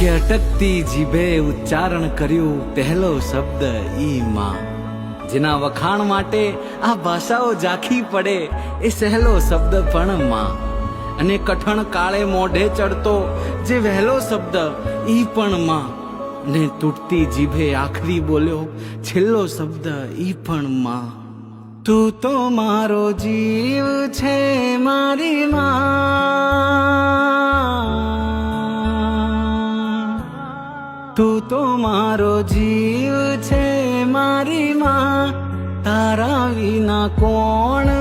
કે અટકતી જીભે ઉચ્ચારણ કર્યું પહેલો શબ્દ ઈ માં. જેના વખાણ માટે આ ભાષાઓ ઝાંખી પડે એ સહેલો શબ્દ પણ માં. અને કઠણ કાળે મોઢે ચડતો જે વહેલો શબ્દ ઈ પણ માં. ને તૂટતી જીભે આખરી બોલ્યો છેલ્લો શબ્દ ઈ પણ માં. તું તો મારો જીવ છે મારી માં. તું તો મારો જીવ છે મારી માં. તારા વિના કોણ